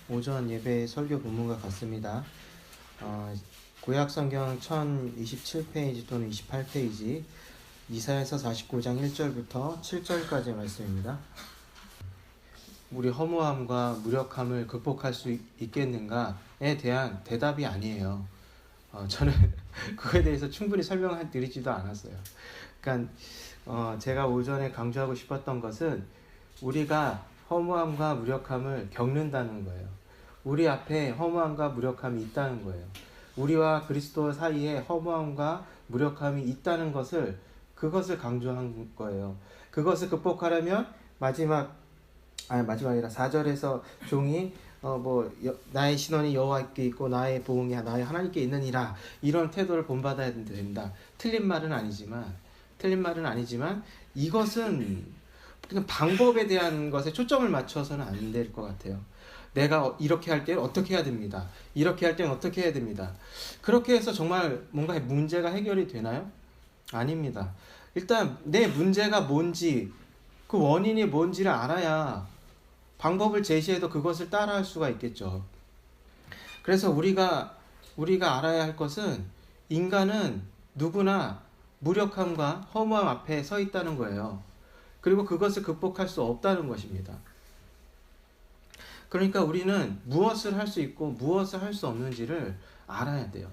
오전 예배 설교 본문과 같습니다. 구약성경 1027페이지 또는 28페이지 이사야서 49장 1절부터 7절까지의 말씀입니다. 우리 허무함과 무력함을 극복할 수 있겠는가에 대한 대답이 아니에요. 저는 그거에 대해서 충분히 설명을 드리지도 않았어요. 그러니까 제가 오전에 강조하고 싶었던 것은 우리가 허무함과 무력함을 겪는다는 거예요. 우리 앞에 허무함과 무력함이 있다는 거예요. 우리와 그리스도 사이에 허무함과 무력함이 있다는 그것을 강조한 거예요. 그것을 극복하려면 마지막이라 4절에서 종이 나의 신원이 여호와께 있고 나의 보응이 나의 하나님께 있느니라, 이런 태도를 본받아야 된다. 틀린 말은 아니지만 이것은 그냥 방법에 대한 것에 초점을 맞춰서는 안 될 것 같아요. 내가 이렇게 할 때 어떻게 해야 됩니다. 이렇게 할 때는 어떻게 해야 됩니다. 그렇게 해서 정말 뭔가 문제가 해결이 되나요? 아닙니다. 일단 내 문제가 뭔지, 그 원인이 뭔지를 알아야 방법을 제시해도 그것을 따라할 수가 있겠죠. 그래서 우리가 알아야 할 것은 인간은 누구나 무력함과 허무함 앞에 서 있다는 거예요. 그리고 그것을 극복할 수 없다는 것입니다. 그러니까 우리는 무엇을 할 수 있고 무엇을 할 수 없는지를 알아야 돼요.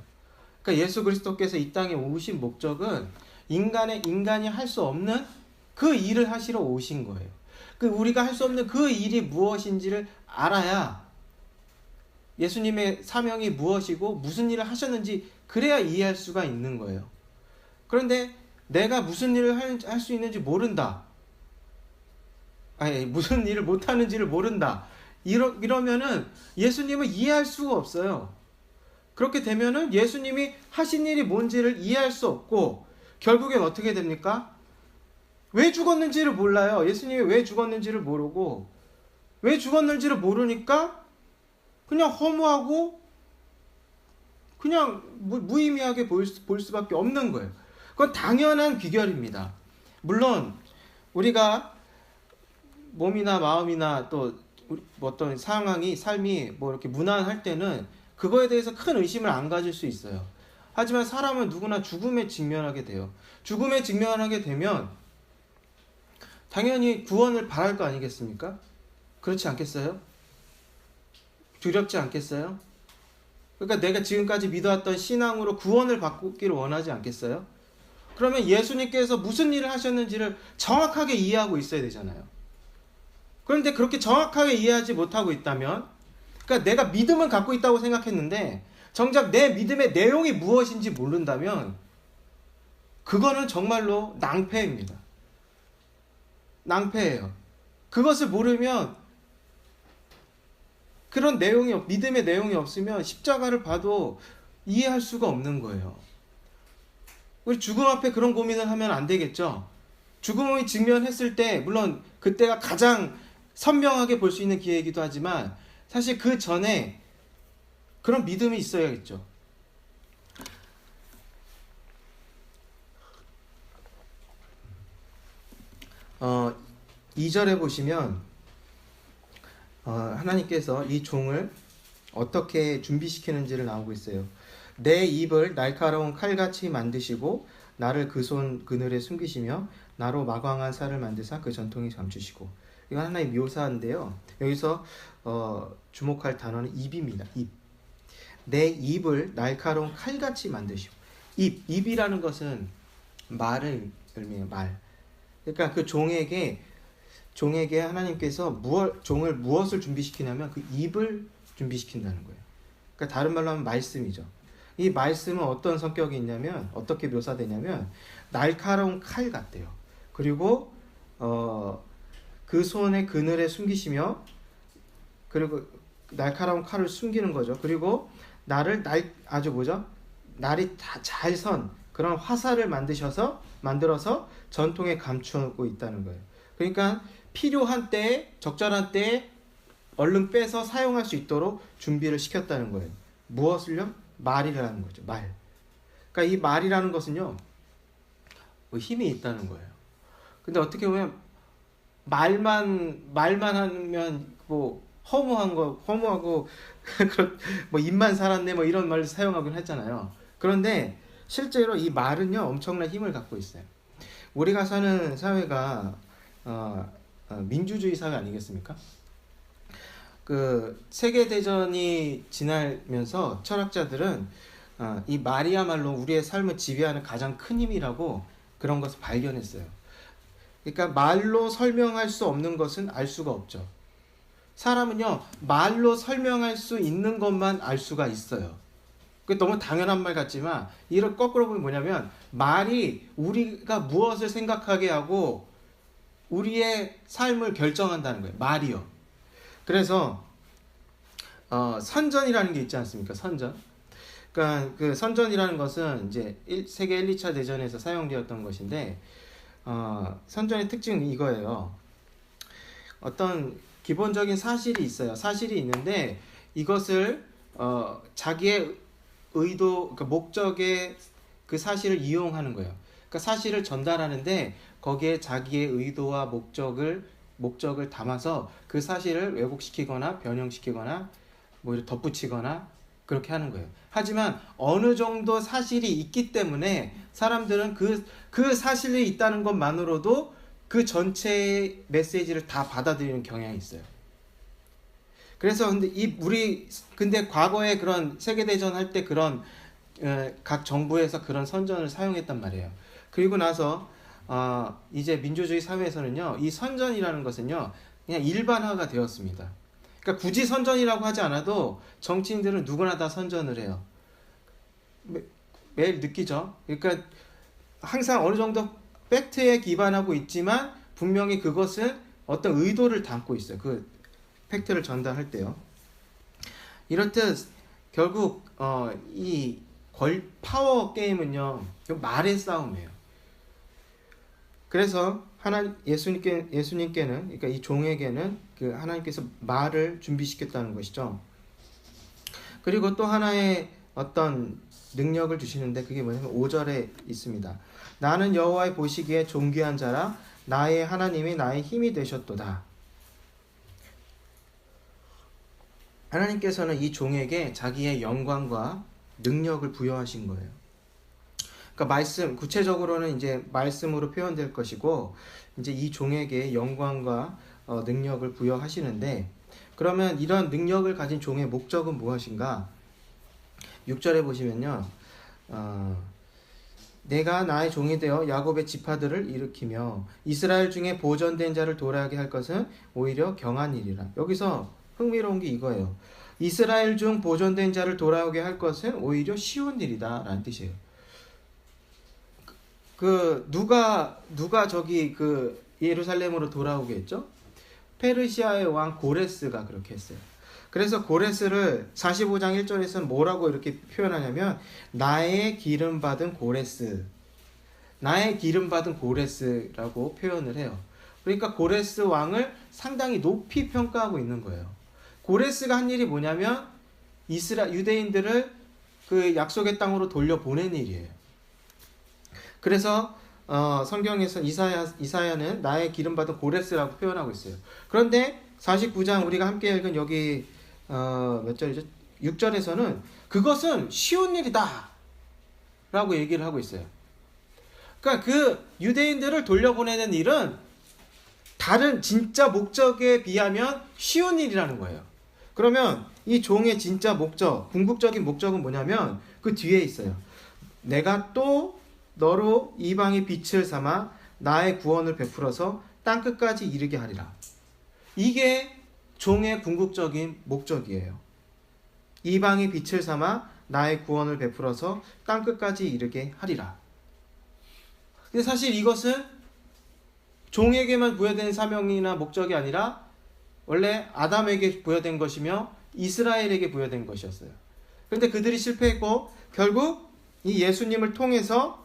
그러니까 예수 그리스도께서 이 땅에 오신 목적은 인간이 할 수 없는 그 일을 하시러 오신 거예요. 우리가 할 수 없는 그 일이 무엇인지를 알아야 예수님의 사명이 무엇이고 무슨 일을 하셨는지 그래야 이해할 수가 있는 거예요. 그런데 내가 무슨 일을 할 수 있는지 모른다. 무슨 일을 못하는지를 모른다. 이러면은 예수님을 이해할 수가 없어요. 그렇게 되면은 예수님이 하신 일이 뭔지를 이해할 수 없고, 결국엔 어떻게 됩니까? 왜 죽었는지를 몰라요. 예수님이 왜 죽었는지를 모르고, 왜 죽었는지를 모르니까 그냥 허무하고 그냥 무의미하게 보일 수밖에 없는 거예요. 그건 당연한 귀결입니다. 물론 우리가 몸이나 마음이나 또 어떤 삶이 이렇게 무난할 때는 그거에 대해서 큰 의심을 안 가질 수 있어요. 하지만 사람은 누구나 죽음에 직면하게 돼요. 죽음에 직면하게 되면 당연히 구원을 바랄 거 아니겠습니까? 그렇지 않겠어요? 두렵지 않겠어요? 그러니까 내가 지금까지 믿어왔던 신앙으로 구원을 받기를 원하지 않겠어요? 그러면 예수님께서 무슨 일을 하셨는지를 정확하게 이해하고 있어야 되잖아요. 그런데 그렇게 정확하게 이해하지 못하고 있다면, 그러니까 내가 믿음은 갖고 있다고 생각했는데 정작 내 믿음의 내용이 무엇인지 모른다면 그거는 정말로 낭패입니다. 낭패예요. 그것을 모르면, 그런 믿음의 내용이 없으면 십자가를 봐도 이해할 수가 없는 거예요. 우리 죽음 앞에 그런 고민을 하면 안 되겠죠. 죽음이 직면했을 때 물론 그때가 가장 선명하게 볼 수 있는 기회이기도 하지만 사실 그 전에 그런 믿음이 있어야겠죠. 어, 2절에 보시면 하나님께서 이 종을 어떻게 준비시키는지를 나오고 있어요. 내 입을 날카로운 칼같이 만드시고 나를 그 손 그늘에 숨기시며 나로 마광한 쌀을 만드사 그 전통에 감추시고. 이건 하나의 묘사인데요. 여기서 주목할 단어는 입입니다. 입. 내 입을 날카로운 칼같이 만드시고. 입이라는 것은 말을 의미해요. 말. 그러니까 그 종에게 하나님께서 종을 무엇을 준비시키냐면 그 입을 준비시킨다는 거예요. 그러니까 다른 말로 하면 말씀이죠. 이 말씀은 어떤 성격이 있냐면, 어떻게 묘사되냐면 날카로운 칼 같대요. 그리고 그 손의 그늘에 숨기시며, 그리고 날카로운 칼을 숨기는 거죠. 그리고 날이 다 잘 선 그런 화살을 만들어서 전통에 감추고 있다는 거예요. 그러니까 필요한 때에, 적절한 때에 얼른 빼서 사용할 수 있도록 준비를 시켰다는 거예요. 무엇을요? 말이라는 거죠. 말. 그러니까 이 말이라는 것은요, 힘이 있다는 거예요. 근데 어떻게 보면 말만 하면 허무하고 뭐 입만 살았네 뭐 이런 말을 사용하곤 했잖아요. 그런데 실제로 이 말은요 엄청난 힘을 갖고 있어요. 우리가 사는 사회가 민주주의 사회 아니겠습니까? 그 세계 대전이 지나면서 철학자들은 이 말이야말로 우리의 삶을 지배하는 가장 큰 힘이라고 그런 것을 발견했어요. 그러니까 말로 설명할 수 없는 것은 알 수가 없죠. 사람은요 말로 설명할 수 있는 것만 알 수가 있어요. 그 너무 당연한 말 같지만 이를 거꾸로 보면 뭐냐면 말이 우리가 무엇을 생각하게 하고 우리의 삶을 결정한다는 거예요. 말이요. 그래서 선전이라는 게 있지 않습니까? 선전. 그러니까 그 선전이라는 것은 이제 세계 1, 2차 대전에서 사용되었던 것인데 선전의 특징은 이거예요. 어떤 기본적인 사실이 있어요. 사실이 있는데 이것을 자기의 의도, 그러니까 목적의 그 사실을 이용하는 거예요. 그러니까 사실을 전달하는데 거기에 자기의 의도와 목적을 담아서 그 사실을 왜곡시키거나 변형시키거나 뭐 이렇게 덧붙이거나 그렇게 하는 거예요. 하지만 어느 정도 사실이 있기 때문에 사람들은 그 사실이 있다는 것만으로도 그 전체의 메시지를 다 받아들이는 경향이 있어요. 그래서 근데 과거에 그런 세계대전 할 때 그런 각 정부에서 그런 선전을 사용했단 말이에요. 그리고 나서 이제 민주주의 사회에서는요, 이 선전이라는 것은요, 그냥 일반화가 되었습니다. 그러니까 굳이 선전이라고 하지 않아도 정치인들은 누구나 다 선전을 해요. 매일 느끼죠. 그러니까 항상 어느 정도 팩트에 기반하고 있지만 분명히 그것은 어떤 의도를 담고 있어요. 그 팩트를 전달할 때요. 이렇듯 결국 이 파워 게임은요, 말의 싸움이에요. 그래서 예수님께는 그러니까 이 종에게는 그 하나님께서 말을 준비시켰다는 것이죠. 그리고 또 하나의 어떤 능력을 주시는데 그게 뭐냐면 5절에 있습니다. 나는 여호와의 보시기에 존귀한 자라 나의 하나님이 나의 힘이 되셨도다. 하나님께서는 이 종에게 자기의 영광과 능력을 부여하신 거예요. 그러니까 구체적으로는 이제 말씀으로 표현될 것이고, 이제 이 종에게 영광과 능력을 부여하시는데, 그러면 이런 능력을 가진 종의 목적은 무엇인가? 6절에 보시면요, 내가 나의 종이 되어 야곱의 지파들을 일으키며 이스라엘 중에 보존된 자를 돌아가게 할 것은 오히려 경한 일이라. 여기서 흥미로운 게 이거예요. 이스라엘 중 보존된 자를 돌아오게 할 것은 오히려 쉬운 일이다 라는 뜻이에요. 누가 저기 예루살렘으로 돌아오게 했죠? 페르시아의 왕 고레스가 그렇게 했어요. 그래서 고레스를 45장 1절에서는 뭐라고 이렇게 표현하냐면 나의 기름 받은 고레스, 나의 기름 받은 고레스라고 표현을 해요. 그러니까 고레스 왕을 상당히 높이 평가하고 있는 거예요. 고레스가 한 일이 뭐냐면 유대인들을 그 약속의 땅으로 돌려보낸 일이에요. 그래서 성경에서 이사야는 나의 기름 받은 고레스라고 표현하고 있어요. 그런데 49장 우리가 함께 읽은 여기 몇 절이죠? 6절에서는 그것은 쉬운 일이다 라고 얘기를 하고 있어요. 그러니까 그 유대인들을 돌려보내는 일은 다른 진짜 목적에 비하면 쉬운 일이라는 거예요. 그러면 이 종의 진짜 목적, 궁극적인 목적은 뭐냐면 그 뒤에 있어요. 내가 또 너로 이방의 빛을 삼아 나의 구원을 베풀어서 땅끝까지 이르게 하리라. 이게 종의 궁극적인 목적이에요. 이방의 빛을 삼아 나의 구원을 베풀어서 땅끝까지 이르게 하리라. 근데 사실 이것은 종에게만 부여된 사명이나 목적이 아니라 원래 아담에게 부여된 것이며 이스라엘에게 부여된 것이었어요. 그런데 그들이 실패했고 결국 이 예수님을 통해서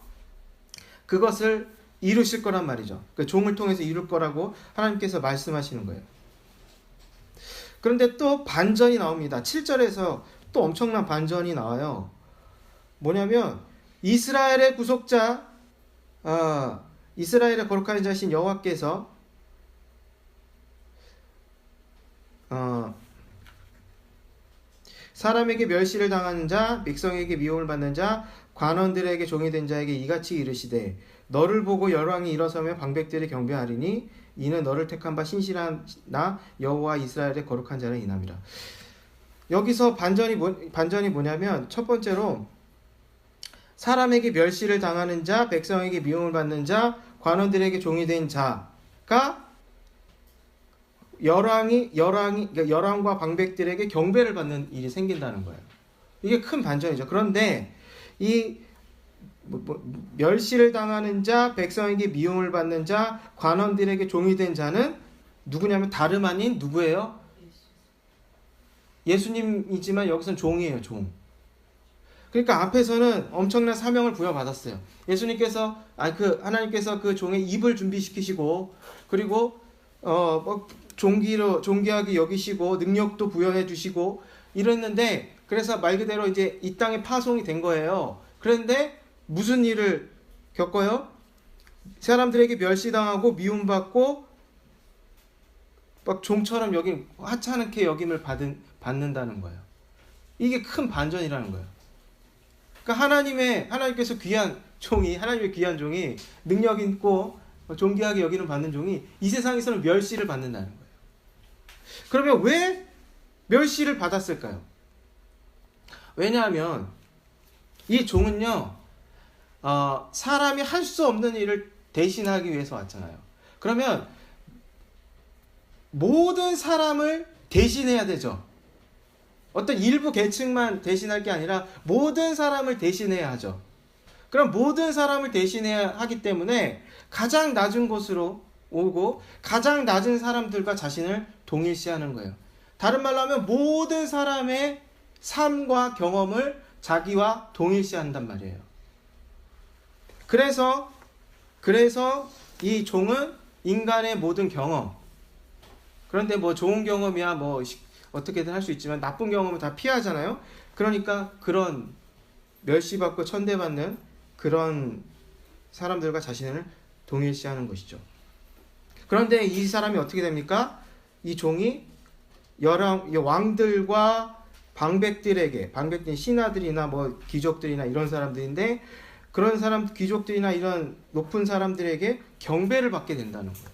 그것을 이루실 거란 말이죠. 그 종을 통해서 이룰 거라고 하나님께서 말씀하시는 거예요. 그런데 또 반전이 나옵니다. 7절에서 또 엄청난 반전이 나와요. 뭐냐면 이스라엘의 구속자, 이스라엘의 거룩한 자신 여호와께서 사람에게 멸시를 당하는 자, 백성에게 미움을 받는 자, 관원들에게 종이 된 자에게 이같이 이르시되 너를 보고 열왕이 일어서며 방백들이 경배하리니 이는 너를 택한 바 신실한 나 여호와 이스라엘의 거룩한 자는 이남이라. 여기서 반전이 뭐냐면 첫 번째로 사람에게 멸시를 당하는 자, 백성에게 미움을 받는 자, 관원들에게 종이 된 자가 그러니까 열왕과 방백들에게 경배를 받는 일이 생긴다는 거예요. 이게 큰 반전이죠. 그런데 이 멸시를 당하는 자, 백성에게 미움을 받는 자, 관원들에게 종이 된 자는 누구냐면 다름 아닌 누구예요? 예수님이지만 여기서는 종이에요, 종. 그러니까 앞에서는 엄청난 사명을 부여받았어요. 하나님께서 그 종의 입을 준비시키시고, 그리고 존귀하게 여기시고 능력도 부여해 주시고 이랬는데, 그래서 말 그대로 이제 이 땅에 파송이 된 거예요. 그런데 무슨 일을 겪어요? 사람들에게 멸시당하고 미움받고 막 종처럼 하찮게 여김을 받는다는 거예요. 이게 큰 반전이라는 거예요. 그러니까 하나님께서 하나님의 귀한 종이 능력 있고 존귀하게 여기는 받는 종이 이 세상에서는 멸시를 받는다는 거예요. 그러면 왜 멸시를 받았을까요? 왜냐하면 이 종은요, 사람이 할 수 없는 일을 대신하기 위해서 왔잖아요. 그러면 모든 사람을 대신해야 되죠. 어떤 일부 계층만 대신할 게 아니라 모든 사람을 대신해야 하죠. 그럼 모든 사람을 대신해야 하기 때문에 가장 낮은 곳으로 오고 가장 낮은 사람들과 자신을 동일시하는 거예요. 다른 말로 하면 모든 사람의 삶과 경험을 자기와 동일시한단 말이에요. 그래서 이 종은 인간의 모든 경험, 그런데 뭐 좋은 경험이야 뭐 어떻게든 할 수 있지만 나쁜 경험은 다 피하잖아요. 그러니까 그런 멸시받고 천대받는 그런 사람들과 자신을 동일시하는 것이죠. 그런데 이 사람이 어떻게 됩니까? 이 종이 왕들과 방백들에게, 방백들이 신하들이나 뭐 귀족들이나 이런 사람들인데, 그런 귀족들이나 이런 높은 사람들에게 경배를 받게 된다는 거예요.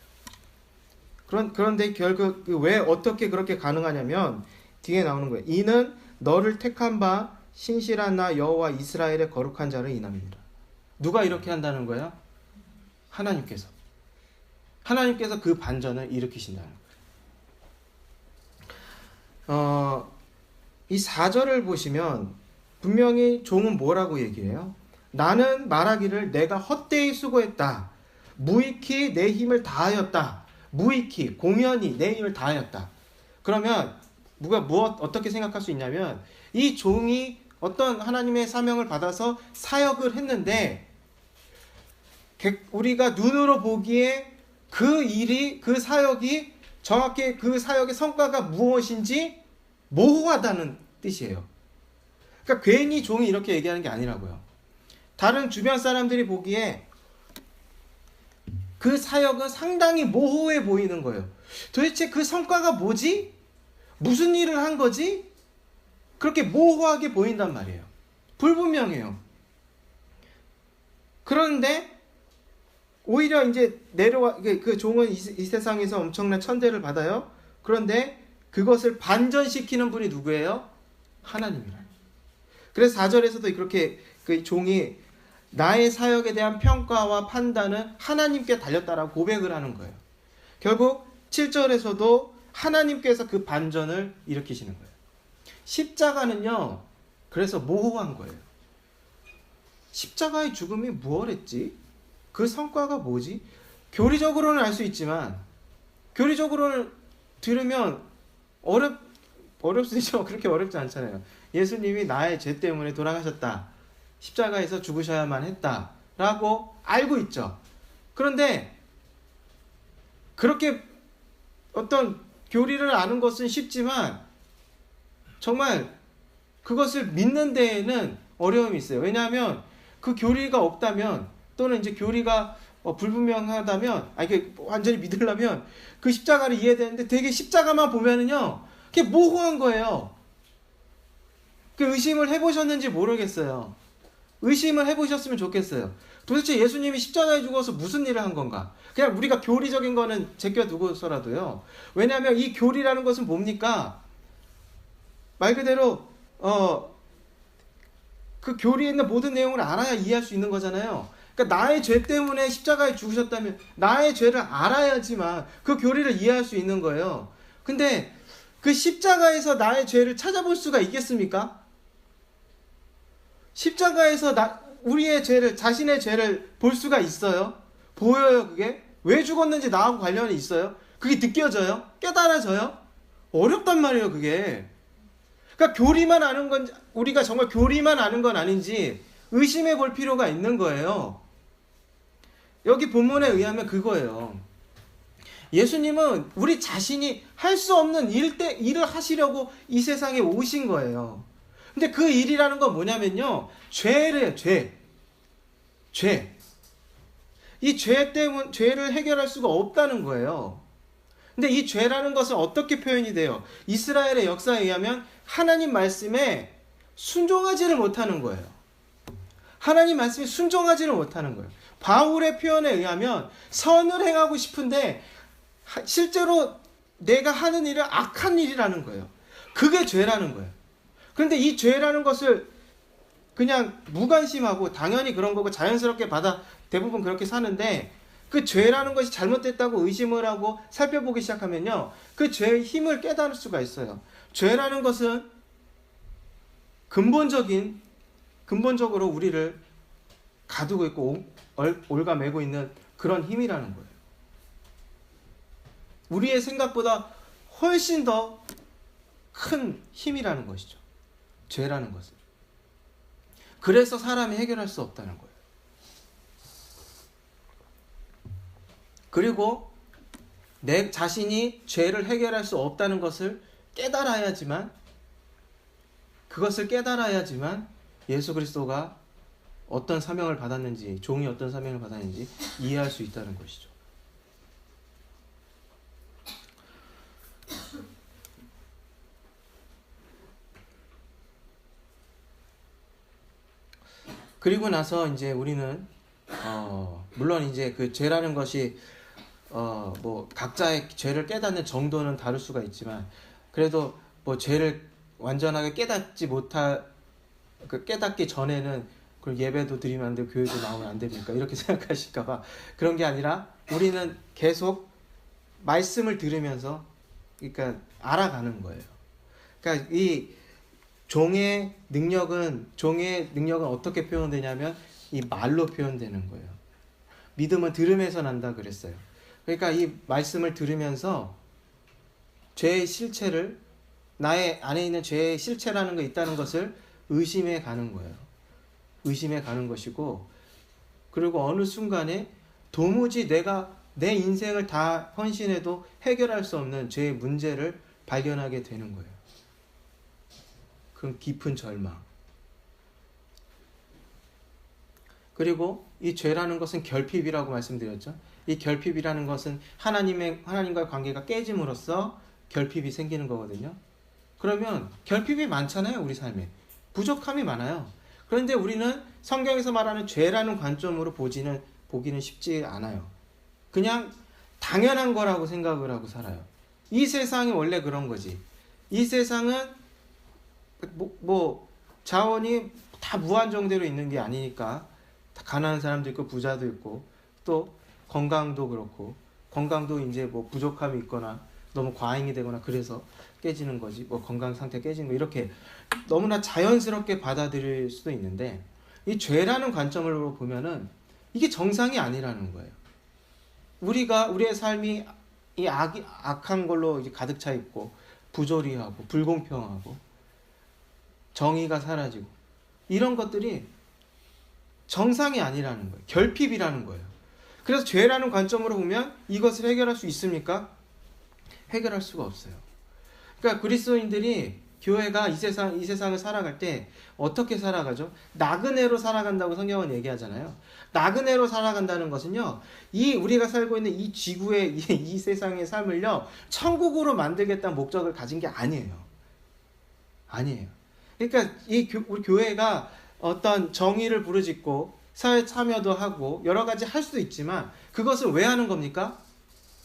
그런데 결국 왜 어떻게 그렇게 가능하냐면 뒤에 나오는 거예요. 이는 너를 택한 바 신실한 나 여호와 이스라엘의 거룩한 자를 인함이니라. 누가 이렇게 한다는 거예요? 하나님께서 그 반전을 일으키신다는 거예요. 이 4절을 보시면 분명히 종은 뭐라고 얘기해요? 나는 말하기를 내가 헛되이 수고했다. 무익히 내 힘을 다하였다. 무익히, 공연히 내 힘을 다하였다. 그러면 어떻게 생각할 수 있냐면 이 종이 어떤 하나님의 사명을 받아서 사역을 했는데 우리가 눈으로 보기에 그 사역이 정확히 그 사역의 성과가 무엇인지 모호하다는 뜻이에요. 그러니까 괜히 종이 이렇게 얘기하는 게 아니라고요. 다른 주변 사람들이 보기에 그 사역은 상당히 모호해 보이는 거예요. 도대체 그 성과가 뭐지? 무슨 일을 한 거지? 그렇게 모호하게 보인단 말이에요. 불분명해요. 그런데 오히려 이제 그 종은 이 세상에서 엄청난 천대를 받아요. 그런데 그것을 반전시키는 분이 누구예요? 하나님이라. 그래서 4절에서도 그렇게 그 종이 나의 사역에 대한 평가와 판단은 하나님께 달렸다라고 고백을 하는 거예요. 결국 7절에서도 하나님께서 그 반전을 일으키시는 거예요. 십자가는요, 그래서 모호한 거예요. 십자가의 죽음이 무엇했지? 그 성과가 뭐지? 교리적으로는 알 수 있지만, 교리적으로는 들으면 어렵시죠? 그렇게 어렵지 않잖아요. 예수님이 나의 죄 때문에 돌아가셨다. 십자가에서 죽으셔야만 했다. 라고 알고 있죠. 그런데 그렇게 어떤 교리를 아는 것은 쉽지만 정말 그것을 믿는 데에는 어려움이 있어요. 왜냐하면 그 교리가 없다면, 또는 이제 교리가 불분명하다면, 이게 완전히 믿으려면 그 십자가를 이해되는데 되게 십자가만 보면은요, 그게 모호한 거예요. 그 의심을 해보셨는지 모르겠어요. 의심을 해보셨으면 좋겠어요. 도대체 예수님이 십자가에 죽어서 무슨 일을 한 건가? 그냥 우리가 교리적인 거는 제껴두고서라도요. 왜냐하면 이 교리라는 것은 뭡니까? 말 그대로 그 교리에 있는 모든 내용을 알아야 이해할 수 있는 거잖아요. 그러니까 나의 죄 때문에 십자가에 죽으셨다면 나의 죄를 알아야지만 그 교리를 이해할 수 있는 거예요. 근데 그 십자가에서 나의 죄를 찾아볼 수가 있겠습니까? 십자가에서 우리의 죄를, 자신의 죄를 볼 수가 있어요? 보여요, 그게? 왜 죽었는지 나하고 관련이 있어요? 그게 느껴져요? 깨달아져요? 어렵단 말이에요, 그게. 그러니까 교리만 아는 건, 우리가 정말 교리만 아는 건 아닌지 의심해 볼 필요가 있는 거예요. 여기 본문에 의하면 그거예요. 예수님은 우리 자신이 할 수 없는 일을 하시려고 이 세상에 오신 거예요. 근데 그 일이라는 건 뭐냐면요. 죄래요, 죄. 이 죄 때문에 죄를 해결할 수가 없다는 거예요. 근데 이 죄라는 것은 어떻게 표현이 돼요? 이스라엘의 역사에 의하면 하나님 말씀에 순종하지를 못하는 거예요. 하나님 말씀에 순종하지를 못하는 거예요. 바울의 표현에 의하면 선을 행하고 싶은데 실제로 내가 하는 일은 악한 일이라는 거예요. 그게 죄라는 거예요. 그런데 이 죄라는 것을 그냥 무관심하고 당연히 그런 거고 자연스럽게 대부분 그렇게 사는데 그 죄라는 것이 잘못됐다고 의심을 하고 살펴보기 시작하면요. 그 죄의 힘을 깨달을 수가 있어요. 죄라는 것은 근본적으로 우리를 가두고 있고 올가매고 있는 그런 힘이라는 거예요. 우리의 생각보다 훨씬 더 큰 힘이라는 것이죠. 죄라는 것은. 그래서 사람이 해결할 수 없다는 거예요. 그리고 내 자신이 죄를 해결할 수 없다는 것을 그것을 깨달아야지만 예수 그리스도가 어떤 사명을 받았는지, 종이 어떤 사명을 받았는지 이해할 수 있다는 것이죠. 그리고 나서 이제 우리는 물론 이제 그 죄라는 것이 뭐 각자의 죄를 깨닫는 정도는 다를 수가 있지만 그래도 뭐 죄를 완전하게 깨닫기 전에는 그 예배도 드리면 안 되고 교회도 나오면 안 됩니까? 이렇게 생각하실까봐 그런 게 아니라 우리는 계속 말씀을 들으면서 그러니까 알아가는 거예요. 그러니까 이 종의 능력은 어떻게 표현되냐면 이 말로 표현되는 거예요. 믿음은 들음에서 난다 그랬어요. 그러니까 이 말씀을 들으면서 죄의 실체를 나의 안에 있는 죄의 실체라는 게 있다는 것을 의심해 가는 거예요. 의심해 가는 것이고 그리고 어느 순간에 도무지 내가 내 인생을 다 헌신해도 해결할 수 없는 죄의 문제를 발견하게 되는 거예요. 그 깊은 절망. 그리고 이 죄라는 것은 결핍이라고 말씀드렸죠. 이 결핍이라는 것은 하나님과의 관계가 깨짐으로써 결핍이 생기는 거거든요. 그러면 결핍이 많잖아요, 우리 삶에. 부족함이 많아요. 그런데 우리는 성경에서 말하는 죄라는 관점으로 보기는 쉽지 않아요. 그냥 당연한 거라고 생각을 하고 살아요. 이 세상이 원래 그런 거지. 이 세상은 뭐 자원이 다 무한정대로 있는 게 아니니까 가난한 사람도 있고 부자도 있고 또 건강도 그렇고 건강도 이제 뭐 부족함이 있거나 너무 과잉이 되거나 그래서 깨지는 거지 뭐 건강 상태 깨지는 거 이렇게 너무나 자연스럽게 받아들일 수도 있는데 이 죄라는 관점으로 보면은 이게 정상이 아니라는 거예요. 우리의 삶이 이 악한 걸로 이제 가득 차 있고 부조리하고 불공평하고 정의가 사라지고 이런 것들이 정상이 아니라는 거예요. 결핍이라는 거예요. 그래서 죄라는 관점으로 보면 이것을 해결할 수 있습니까? 해결할 수가 없어요. 그러니까 그리스도인들이 교회가 이 세상을 살아갈 때 어떻게 살아가죠? 나그네로 살아간다고 성경은 얘기하잖아요. 나그네로 살아간다는 것은요, 우리가 살고 있는 이 지구의 이 세상의 삶을요, 천국으로 만들겠다는 목적을 가진 게 아니에요. 아니에요. 그러니까 우리 교회가 어떤 정의를 부르짖고 사회 참여도 하고 여러 가지 할 수도 있지만 그것을 왜 하는 겁니까?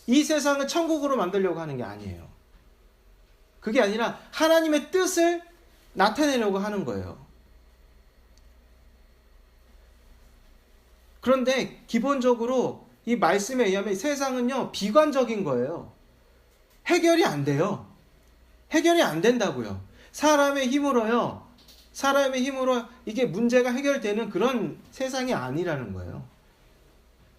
이 세상을 천국으로 만들려고 하는 게 아니에요. 그게 아니라 하나님의 뜻을 나타내려고 하는 거예요. 그런데 기본적으로 이 말씀에 의하면 세상은요, 비관적인 거예요. 해결이 안 돼요. 해결이 안 된다고요. 사람의 힘으로 이게 문제가 해결되는 그런 세상이 아니라는 거예요.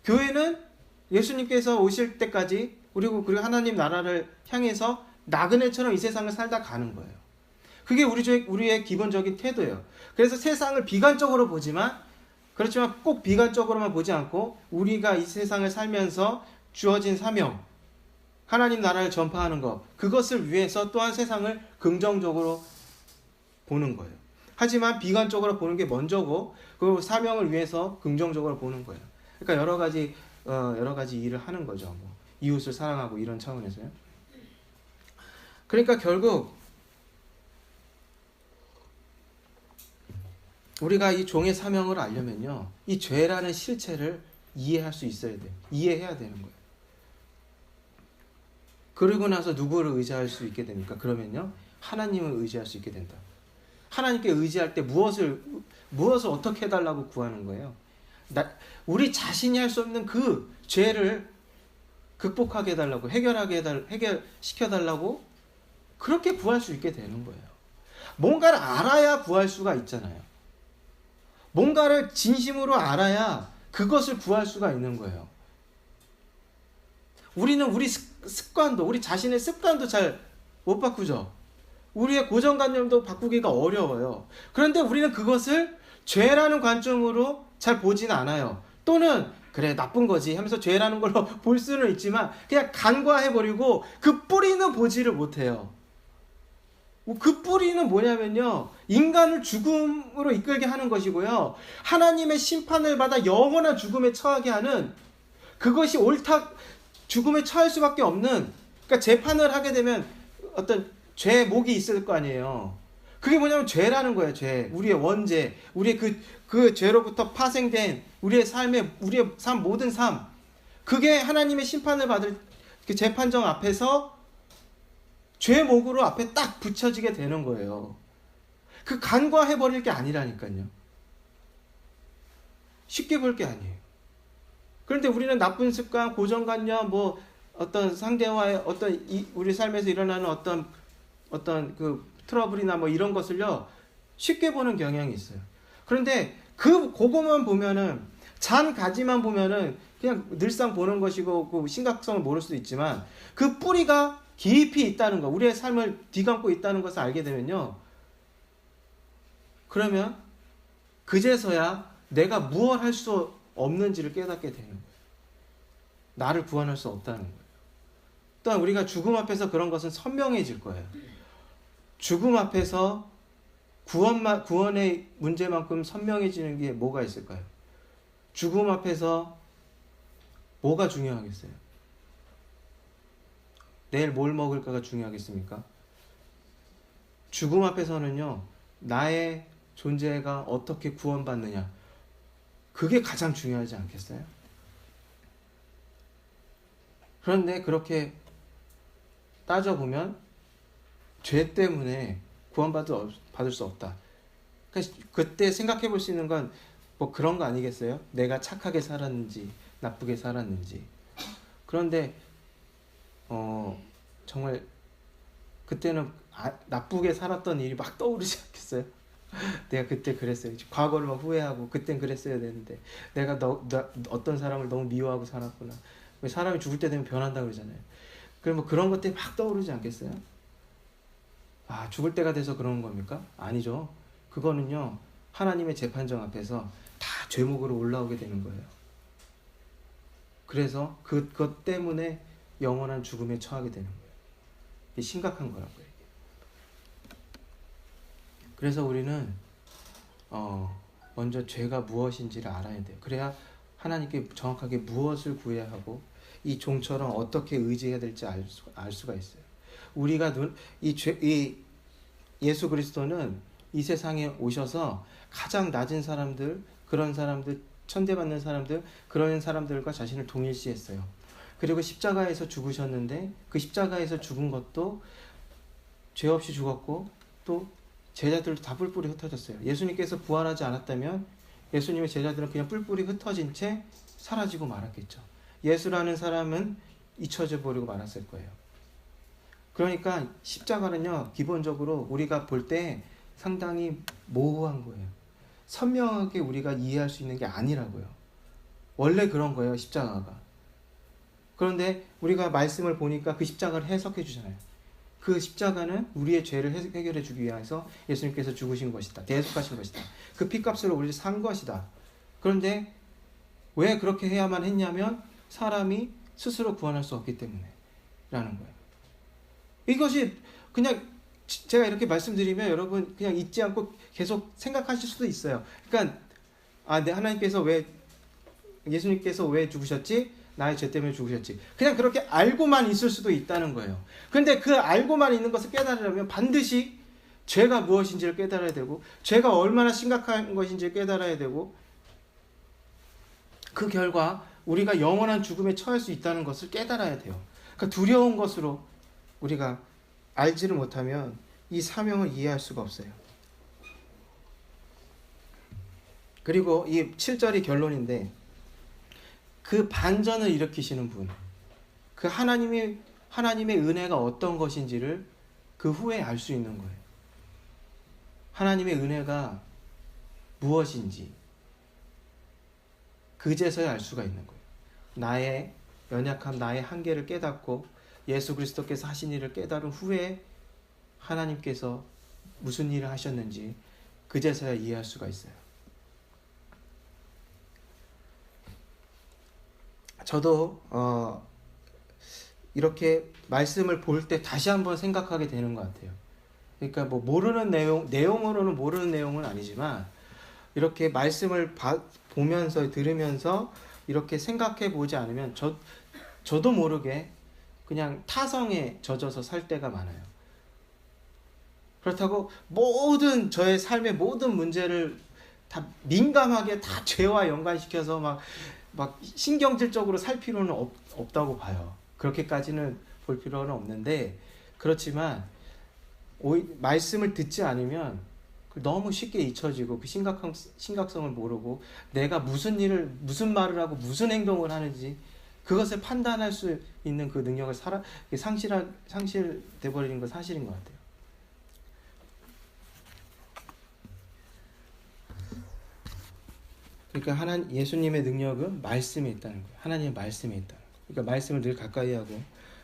교회는 예수님께서 오실 때까지 그리고 하나님 나라를 향해서 나그네처럼 이 세상을 살다 가는 거예요. 그게 우리의 기본적인 태도예요. 그래서 세상을 비관적으로 보지만, 그렇지만 꼭 비관적으로만 보지 않고 우리가 이 세상을 살면서 주어진 사명, 하나님 나라를 전파하는 것, 그것을 위해서 또한 세상을 긍정적으로 보는 거예요. 하지만 비관적으로 보는 게 먼저고 그 사명을 위해서 긍정적으로 보는 거예요. 그러니까 여러 가지 일을 하는 거죠. 뭐 이웃을 사랑하고 이런 차원에서요. 그러니까 결국 우리가 이 종의 사명을 알려면요, 이 죄라는 실체를 이해할 수 있어야 돼요. 이해해야 되는 거예요. 그러고 나서 누구를 의지할 수 있게 됩니까? 그러면요, 하나님을 의지할 수 있게 된다. 하나님께 의지할 때 무엇을 어떻게 해달라고 구하는 거예요? 우리 자신이 할 수 없는 그 죄를 극복하게 해달라고, 해결시켜달라고 그렇게 구할 수 있게 되는 거예요. 뭔가를 알아야 구할 수가 있잖아요. 뭔가를 진심으로 알아야 그것을 구할 수가 있는 거예요. 우리는 우리 자신의 습관도 잘 못 바꾸죠. 우리의 고정관념도 바꾸기가 어려워요. 그런데 우리는 그것을 죄라는 관점으로 잘 보진 않아요. 또는 그래 나쁜 거지 하면서 죄라는 걸로 볼 수는 있지만 그냥 간과해버리고 그 뿌리는 보지를 못해요. 그 뿌리는 뭐냐면요, 인간을 죽음으로 이끌게 하는 것이고요, 하나님의 심판을 받아 영원한 죽음에 처하게 하는, 그것이 죽음에 처할 수밖에 없는, 그러니까 재판을 하게 되면 어떤 죄목이 있을 거 아니에요. 그게 뭐냐면 죄라는 거예요. 죄, 우리의 원죄, 우리의 그 죄로부터 파생된 우리의 삶, 모든 삶, 그게 하나님의 심판을 받을 그 재판정 앞에서 죄목으로 앞에 딱 붙여지게 되는 거예요. 그 간과해버릴 게 아니라니까요. 쉽게 볼 게 아니에요. 그런데 우리는 나쁜 습관, 고정관념, 뭐 어떤 상대와의 우리 삶에서 일어나는 어떤 그 트러블이나 뭐 이런 것을요, 쉽게 보는 경향이 있어요. 그런데 그거만 보면은, 잔 가지만 보면은 그냥 늘상 보는 것이고 그 심각성을 모를 수도 있지만 그 뿌리가 깊이 있다는 거, 우리의 삶을 뒤감고 있다는 것을 알게 되면요, 그러면 그제서야 내가 무엇 할 수 없는지를 깨닫게 되는 거예요. 나를 구원할 수 없다는 거예요. 또한 우리가 죽음 앞에서 그런 것은 선명해질 거예요. 죽음 앞에서 구원의 문제만큼 선명해지는 게 뭐가 있을까요? 죽음 앞에서 뭐가 중요하겠어요? 내일 뭘 먹을까가 중요하겠습니까? 죽음 앞에서는요, 나의 존재가 어떻게 구원받느냐, 그게 가장 중요하지 않겠어요? 그런데 그렇게 따져보면 죄 때문에 구원받을 수 없다. 그러니까 그때 생각해 볼 수 있는 건 뭐 그런 거 아니겠어요? 내가 착하게 살았는지 나쁘게 살았는지. 그런데 정말 그때는 나쁘게 살았던 일이 막 떠오르지 않겠어요? 내가 그때 그랬어요. 과거를 막 후회하고 그땐 그랬어야 되는데 내가 어떤 사람을 너무 미워하고 살았구나. 사람이 죽을 때 되면 변한다고 그러잖아요. 그럼 뭐 그런 것들이 막 떠오르지 않겠어요? 죽을 때가 돼서 그런 겁니까? 아니죠. 그거는요, 하나님의 재판정 앞에서 다 죄목으로 올라오게 되는 거예요. 그래서 그것 때문에 영원한 죽음에 처하게 되는 거예요. 이게 심각한 거라고요. 그래서 우리는 먼저 죄가 무엇인지를 알아야 돼요. 그래야 하나님께 정확하게 무엇을 구해야 하고 이 종처럼 어떻게 의지해야 될지 알 수가 있어요. 우리가 이 예수 그리스도는 이 세상에 오셔서 가장 낮은 사람들, 그런 사람들, 천대받는 사람들, 그런 사람들과 자신을 동일시했어요. 그리고 십자가에서 죽으셨는데 그 십자가에서 죽은 것도 죄 없이 죽었고 또 제자들도 다 뿔뿔이 흩어졌어요. 예수님께서 부활하지 않았다면 예수님의 제자들은 그냥 뿔뿔이 흩어진 채 사라지고 말았겠죠. 예수라는 사람은 잊혀져 버리고 말았을 거예요. 그러니까 십자가는요, 기본적으로 우리가 볼 때 상당히 모호한 거예요. 선명하게 우리가 이해할 수 있는 게 아니라고요. 원래 그런 거예요, 십자가가. 그런데 우리가 말씀을 보니까 그 십자가를 해석해 주잖아요. 그 십자가는 우리의 죄를 해결해 주기 위해서 예수님께서 죽으신 것이다. 대속하신 것이다. 그 피값으로 우리를 산 것이다. 그런데 왜 그렇게 해야만 했냐면 사람이 스스로 구원할 수 없기 때문에 라는 거예요. 이것이 그냥 제가 이렇게 말씀드리면 여러분 그냥 잊지 않고 계속 생각하실 수도 있어요. 그러니까 하나님께서 왜 예수님께서 왜 죽으셨지? 나의 죄 때문에 죽으셨지. 그냥 그렇게 알고만 있을 수도 있다는 거예요. 그런데 그 알고만 있는 것을 깨달으려면 반드시 죄가 무엇인지를 깨달아야 되고 죄가 얼마나 심각한 것인지를 깨달아야 되고 그 결과 우리가 영원한 죽음에 처할 수 있다는 것을 깨달아야 돼요. 그러니까 두려운 것으로 우리가 알지를 못하면 이 사명을 이해할 수가 없어요. 그리고 이 7절이 결론인데 그 반전을 일으키시는 분, 그 하나님의 은혜가 어떤 것인지를 그 후에 알 수 있는 거예요. 하나님의 은혜가 무엇인지 그제서야 알 수가 있는 거예요. 나의 연약함, 나의 한계를 깨닫고 예수 그리스도께서 하신 일을 깨달은 후에 하나님께서 무슨 일을 하셨는지 그제서야 이해할 수가 있어요. 저도 이렇게 말씀을 볼 때 다시 한번 생각하게 되는 것 같아요. 그러니까 뭐 모르는 내용으로는 모르는 내용은 아니지만 이렇게 말씀을 보면서 들으면서 이렇게 생각해 보지 않으면 저도 모르게 그냥 타성에 젖어서 살 때가 많아요. 그렇다고 모든 저의 삶의 모든 문제를 다 민감하게 다 죄와 연관시켜서 막 신경질적으로 살 필요는 없다고 봐요. 그렇게까지는 볼 필요는 없는데 그렇지만 말씀을 듣지 않으면 너무 쉽게 잊혀지고 그 심각성을 모르고 내가 무슨 말을 하고 무슨 행동을 하는지 그것을 판단할 수 있는 그 능력을 상실돼 버리는 건 사실인 것 같아요. 그러니까 예수님의 능력은 말씀에 있다는 거예요. 하나님의 말씀에 있다는 거예요. 그러니까 말씀을 늘 가까이 하고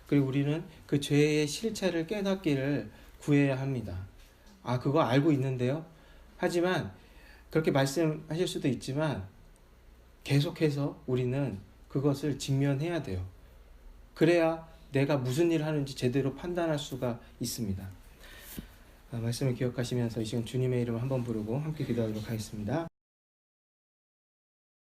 그리고 우리는 그 죄의 실체를 깨닫기를 구해야 합니다. 그거 알고 있는데요. 하지만 그렇게 말씀하실 수도 있지만 계속해서 우리는 그것을 직면해야 돼요. 그래야 내가 무슨 일을 하는지 제대로 판단할 수가 있습니다. 말씀을 기억하시면서 이 시간 주님의 이름을 한번 부르고 함께 기도하도록 하겠습니다.